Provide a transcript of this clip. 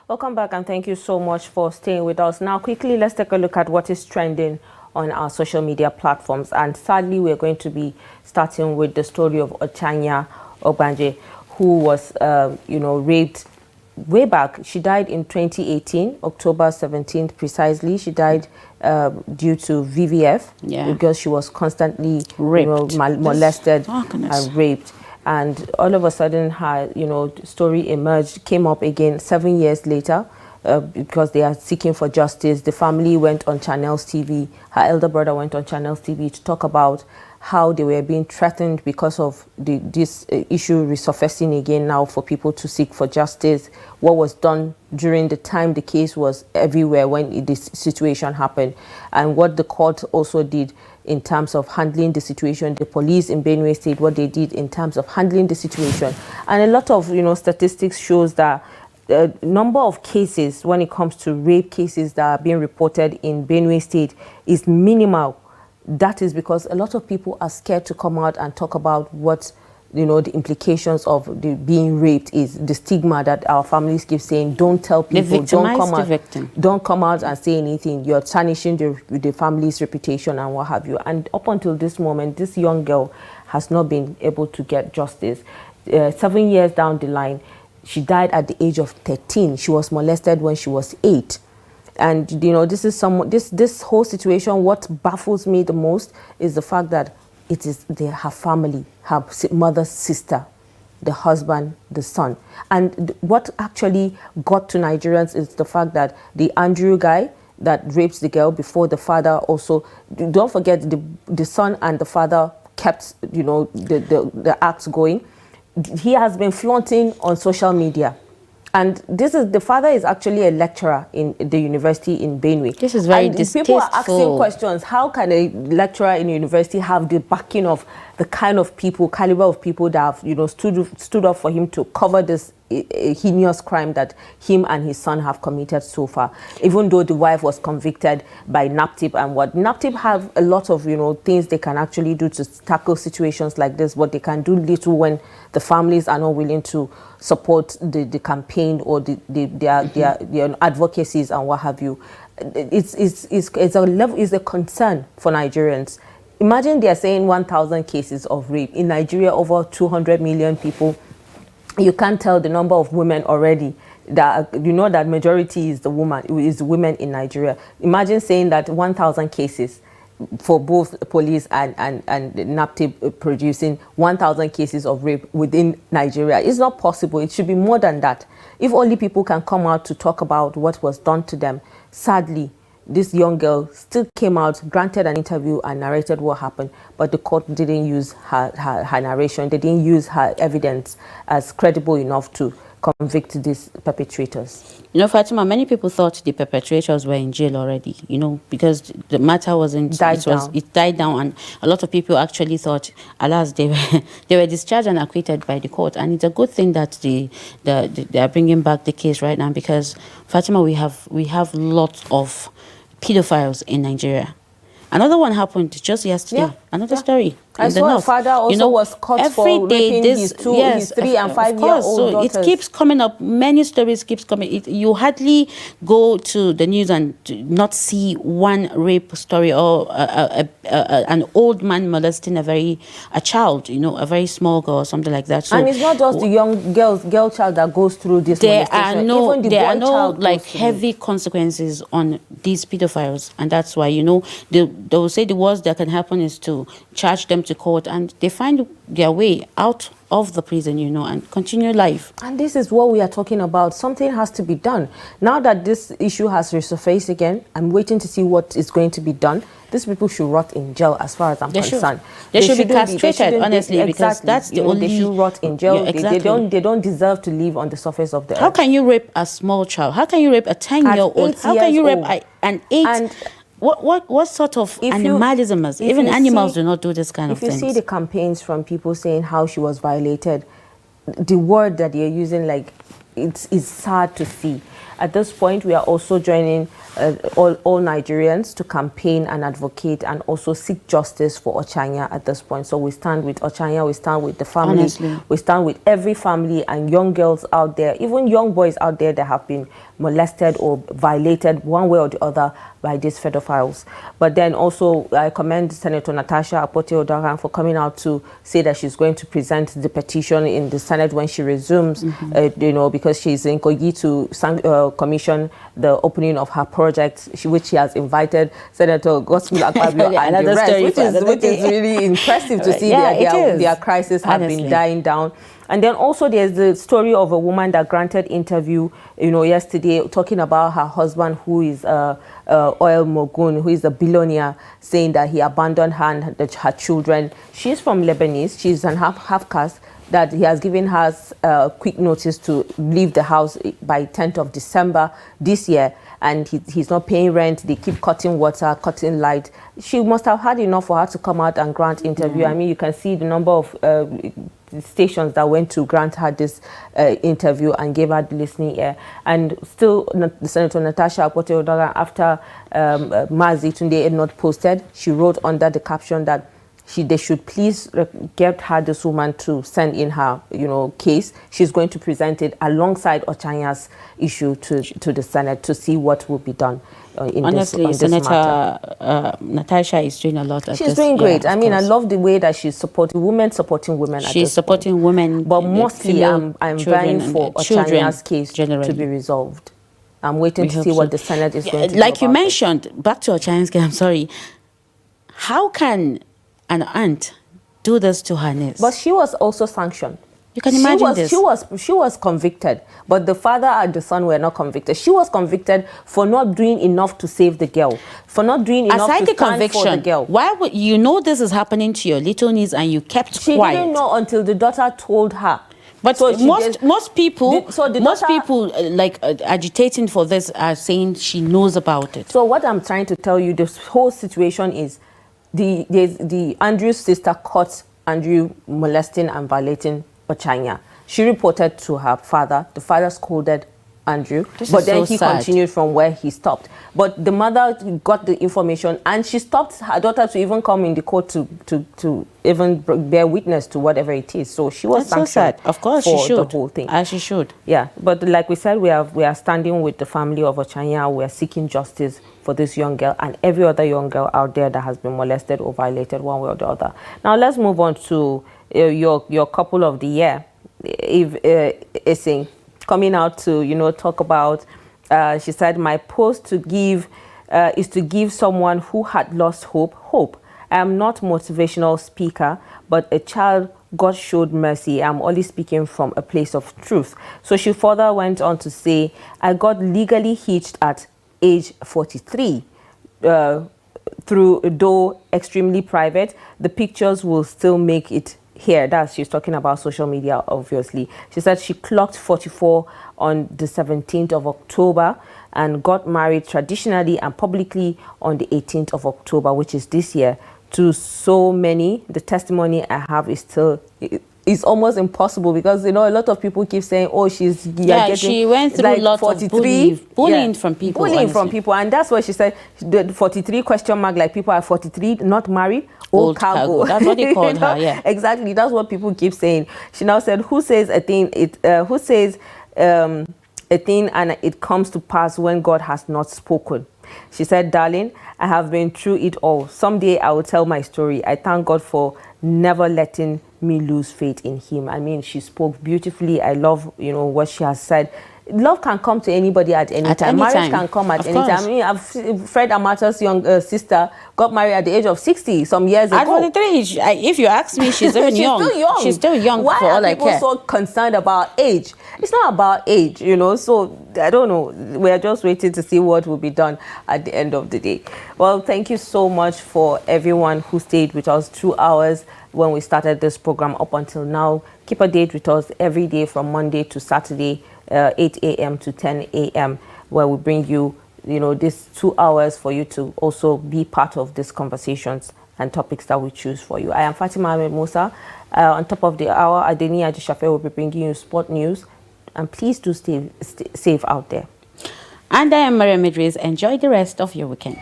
Welcome back, and thank you so much for staying with us. Now, quickly, let's take a look at what is trending on our social media platforms. And sadly, we're going to be starting with the story of Ochanya Ogbanje, who was, raped way back. She died in 2018, October 17th precisely. She died due to VVF because she was constantly molested and raped. And all of a sudden, her story emerged, came up again 7 years later because they are seeking for justice. The family went on Channels TV. Her elder brother went on Channels TV to talk about how they were being threatened because of this issue resurfacing again now for people to seek for justice. What was done during the time the case was everywhere when this situation happened, and what the court also did in terms of handling the situation, the police in Benue State, what they did in terms of handling the situation. And a lot of statistics shows that the number of cases when it comes to rape cases that are being reported in Benue State is minimal. That is because a lot of people are scared to come out and talk about what the implications of being raped is. The stigma that our families keep saying, don't tell people, don't come out and say anything. You're tarnishing the family's reputation and what have you. And up until this moment, this young girl has not been able to get justice. 7 years down the line, she died at the age of 13. She was molested when she was 8. And this is this whole situation. What baffles me the most is the fact that it is her family, her mother's sister, the husband, the son. And what actually got to Nigerians is the fact that the Andrew guy that rapes the girl before the father also, don't forget the son and the father kept the acts going. He has been flaunting on social media. And the father is actually a lecturer in the university in Benue. This is very distasteful. People are asking questions. How can a lecturer in a university have the backing of the kind of people, caliber of people that have, stood up for him to cover this heinous crime that him and his son have committed so far? Even though the wife was convicted by NAPTIP and what NAPTIP have a lot of things they can actually do to tackle situations like this, but they can do little when the families are not willing to support the campaign or their advocacies and what have you. It's a concern for Nigerians. Imagine they are saying 1,000 cases of rape in Nigeria, over 200 million people. You can't tell the number of women already. That that majority is the women in Nigeria. Imagine saying that 1,000 cases for both police and NAPTIP producing 1,000 cases of rape within Nigeria. It's not possible. It should be more than that. If only people can come out to talk about what was done to them. Sadly, this young girl still came out, granted an interview and narrated what happened, but the court didn't use her narration. They didn't use her evidence as credible enough to convict these perpetrators. Fatima, many people thought the perpetrators were in jail already, because the matter it died down, and a lot of people actually thought, alas, they were discharged and acquitted by the court. And it's a good thing that they are bringing back the case right now, because Fatima, we have lots of pedophiles in Nigeria. Another one happened just yesterday. Another story. I saw a father also was caught for raping his 3 and 5 year old so daughters. It keeps coming up. Many stories keeps coming. You hardly go to the news and not see one rape story or an old man molesting a child, a very small girl or something like that. So, and it's not just the young girl child that goes through this molestation. There are no heavy consequences on these pedophiles, and that's why they will say the worst that can happen is to charge them to court, and they find their way out of the prison, and continue life. And this is what we are talking about. Something has to be done. Now that this issue has resurfaced again, I'm waiting to see what is going to be done. These people should rot in jail, as far as I'm concerned. They should be castrated, honestly, because that's the only... They should rot in jail. They don't deserve to live on the surface of the earth. How can you rape a small child? How can you rape a 10-year-old? How can you rape an 8... What sort of animalism is? Even animals do not do this kind of things. If you see the campaigns from people saying how she was violated, the word that they're using, it's sad to see. At this point, we are also joining all Nigerians to campaign and advocate and also seek justice for Ochanya at this point. So we stand with Ochanya, we stand with the family, we stand with every family and young girls out there, even young boys out there that have been molested or violated one way or the other by these pedophiles. But then also I commend Senator Natasha Akpoti-Odoran for coming out to say that she's going to present the petition in the Senate when she resumes, you know, because she's in Kogi to commission the opening of her project, which she has invited Senator Gospel Akpabio and the rest, which is really impressive to see their crisis have been dying down. And then also there's the story of a woman that granted interview, you know, yesterday, talking about her husband, who is oil mogun, who is a billionaire, saying that he abandoned her and her children. She's from Lebanese. She's an half caste, that he has given her quick notice to leave the house by 10th of December this year. And he's not paying rent. They keep cutting water, cutting light. She must have had enough for her to come out and grant interview. I mean, you can see the number of stations that went to grant her this interview and gave her the listening ear. And still, Senator Natasha Akpoti-Odoran, after Mazi Tunde had not posted, she wrote under the caption that they should please get her, this woman, to send in her, you know, case. She's going to present it alongside Ochanya's issue to the Senate to see what will be done. Honestly, Senator Natasha is doing a lot. She's doing great. I mean, I love the way that she's supporting women. She's supporting women. But mostly, I'm vying for Ochanya's case to be resolved. I'm waiting to see what the Senate is going to do. Like you mentioned, back to Ochanya's case, I'm sorry. How can an aunt do this to her niece? But she was also sanctioned. You can imagine this. She was convicted, but the father and the son were not convicted. She was convicted for not doing enough to save the girl, for not doing enough to stand for the girl. Why would you know this is happening to your little niece and you kept quiet? She didn't know until the daughter told her. But so most people like agitating for this are saying she knows about it. So what I'm trying to tell you, this whole situation is the Andrew's sister caught Andrew molesting and violating Ochanya. She reported to her father. The father scolded Andrew, but then he continued from where he stopped. But the mother got the information and she stopped her daughter to even come in the court to even bear witness to whatever it is. So she was sanctioned. Of course, for she should. The whole thing. As she should. Yeah, but like we said, we are standing with the family of Ochanya. We are seeking justice for this young girl and every other young girl out there that has been molested or violated one way or the other. Now let's move on to your couple of the year, Ising, coming out to, you know, talk about, she said, my post to give is to give someone who had lost hope. I am not motivational speaker, but a child God showed mercy. I'm only speaking from a place of truth. So she further went on to say, I got legally hitched at age 43. Through, though extremely private, the pictures will still make it here. She's talking about social media, obviously. She said she clocked 44 on the 17th of October and got married traditionally and publicly on the 18th of October, which is this year. To so many, the testimony I have is still... It's almost impossible because, you know, a lot of people keep saying, oh, she went through like lots of bullying from people. Bullying from people. And that's what she said, the 43 question mark, like people are 43, not married, old cargo. That's what they called her, yeah. Exactly. That's what people keep saying. She now said, who says a thing and it comes to pass when God has not spoken? She said, darling, I have been through it all. Someday I will tell my story. I thank God for never letting me lose faith in him. I mean, she spoke beautifully. I love, you know, what she has said. Love can come to anybody at any time. Marriage can come at any time. I mean, Fred Amata's young sister got married at the age of 60 some years ago. At 43, if you ask me, she's even young. Still young. She's still young. Why are people so concerned about age? It's not about age, you know. So I don't know. We're just waiting to see what will be done at the end of the day. Well, thank you so much for everyone who stayed with us 2 hours when we started this program up until now. Keep a date with us every day from Monday to Saturday, 8 a.m. to 10 a.m., where we bring you, you know, these 2 hours for you to also be part of these conversations and topics that we choose for you. I am Fatima Ahmed Musa. On top of the hour, Adeni Ajishafe will be bringing you sport news. And please do stay safe out there. And I am Mariam Idris. Enjoy the rest of your weekend.